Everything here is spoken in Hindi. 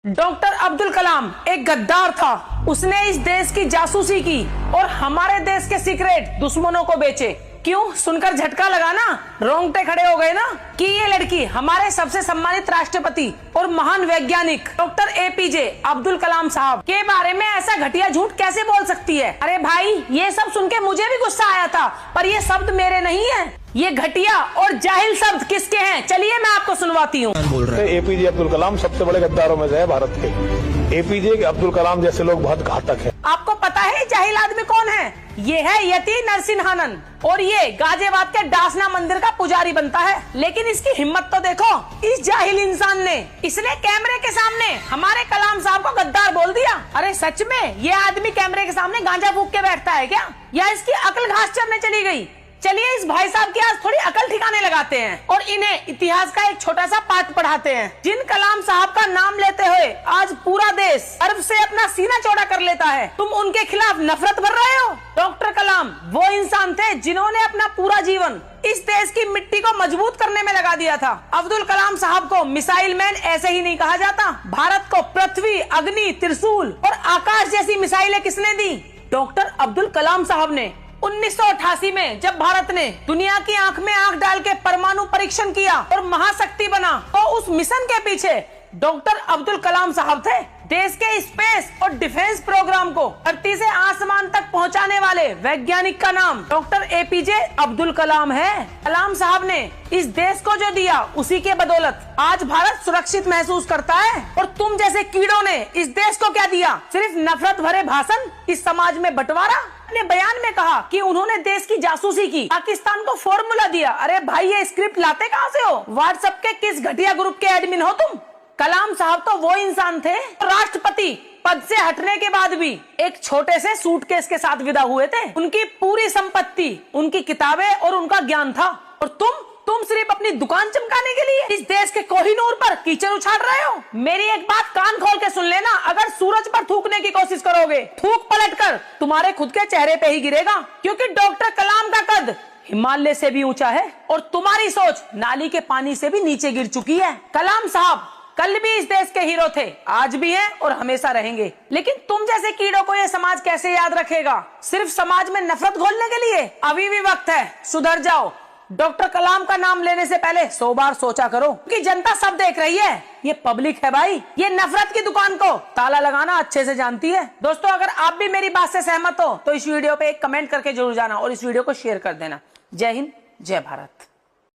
डॉक्टर अब्दुल कलाम एक गद्दार था। उसने इस देश की जासूसी की और हमारे देश के सीक्रेट दुश्मनों को बेचे। क्यों? सुनकर झटका लगा ना, रोंगटे खड़े हो गए ना कि ये लड़की हमारे सबसे सम्मानित राष्ट्रपति और महान वैज्ञानिक डॉक्टर एपीजे अब्दुल कलाम साहब के बारे में ऐसा घटिया झूठ कैसे बोल सकती है। अरे भाई, ये सब सुन के मुझे भी गुस्सा आया था, पर ये शब्द मेरे नहीं है। ये घटिया और जाहिल शब्द किसके हैं? चलिए मैं आपको सुनवाती हूँ। एपीजे अब्दुल कलाम सबसे बड़े गद्दारों में से है भारत के। एपीजे अब्दुल कलाम जैसे लोग बहुत घातक हैं। आपको पता है जाहिल आदमी कौन है? ये है यति नरसिंहानन और ये गाजियाबाद के डासना मंदिर का पुजारी बनता है। लेकिन इसकी हिम्मत तो देखो, इस जाहिल इंसान ने इसने कैमरे के सामने हमारे कलाम साहब को गद्दार बोल दिया। अरे सच में ये आदमी कैमरे के सामने गांजा फूक के बैठता है क्या, या इसकी अकल घास चरने चली गई? चलिए इस भाई साहब की आज थोड़ी अकल ठिकाने लगाते हैं और इन्हें इतिहास का एक छोटा सा पाठ पढ़ाते हैं। जिन कलाम साहब का नाम लेते हुए आज पूरा देश गर्व से अपना सीना चौड़ा कर लेता है, तुम उनके खिलाफ नफरत भर रहे हो। डॉक्टर कलाम वो इंसान थे जिन्होंने अपना पूरा जीवन इस देश की मिट्टी को मजबूत करने में लगा दिया था। अब्दुल कलाम साहब को मिसाइल मैन ऐसे ही नहीं कहा जाता। भारत को पृथ्वी, अग्नि, त्रिशूल और आकाश जैसी मिसाइलें किसने दी? डॉक्टर अब्दुल कलाम साहब ने। 1988 में जब भारत ने दुनिया की आंख में आंख डाल के परमाणु परीक्षण किया और महाशक्ति बना, तो उस मिशन के पीछे डॉक्टर अब्दुल कलाम साहब थे। देश के स्पेस और डिफेंस प्रोग्राम को धरती से आसमान तक पहुंचाने वाले वैज्ञानिक का नाम डॉक्टर एपीजे अब्दुल कलाम है। कलाम साहब ने इस देश को जो दिया, उसी के बदौलत आज भारत सुरक्षित महसूस करता है। और तुम जैसे कीड़ों ने इस देश को क्या दिया? सिर्फ नफरत भरे भाषण, इस समाज में बंटवारा। अपने बयान में कहा कि उन्होंने देश की जासूसी की, पाकिस्तान को फॉर्मूला दिया। अरे भाई, ये स्क्रिप्ट लाते कहाँ से हो? व्हाट्सएप के किस घटिया ग्रुप के एडमिन हो तुम? कलाम साहब तो वो इंसान थे राष्ट्रपति पद से हटने के बाद भी एक छोटे से सूटकेस के साथ विदा हुए थे। उनकी पूरी संपत्ति, उनकी किताबें और उनका ज्ञान था। और तुम सिर्फ अपनी दुकान चमकाने के लिए इस देश के कोहिनूर पर कीचड़ उछाल रहे हो। मेरी एक बात कान खोल के सुन लेना, अगर सूरज पर थूकने की कोशिश करोगे, थूक पलटकर तुम्हारे खुद के चेहरे पे ही गिरेगा। क्योंकि डॉक्टर कलाम का कद हिमालय से भी ऊंचा है और तुम्हारी सोच नाली के पानी से भी नीचे गिर चुकी है। कलाम साहब कल भी इस देश के हीरो थे, आज भी हैं और हमेशा रहेंगे। लेकिन तुम जैसे कीड़ों को ये समाज कैसे याद रखेगा? सिर्फ समाज में नफरत घोलने के लिए? अभी भी वक्त है, सुधर जाओ। डॉक्टर कलाम का नाम लेने से पहले 100 बार सोचा करो, क्योंकि जनता सब देख रही है। ये पब्लिक है भाई, ये नफरत की दुकान को ताला लगाना अच्छे से जानती है। दोस्तों, अगर आप भी मेरी बात से सहमत हो तो इस वीडियो पे एक कमेंट करके जरूर जाना और इस वीडियो को शेयर कर देना। जय हिंद, जय भारत।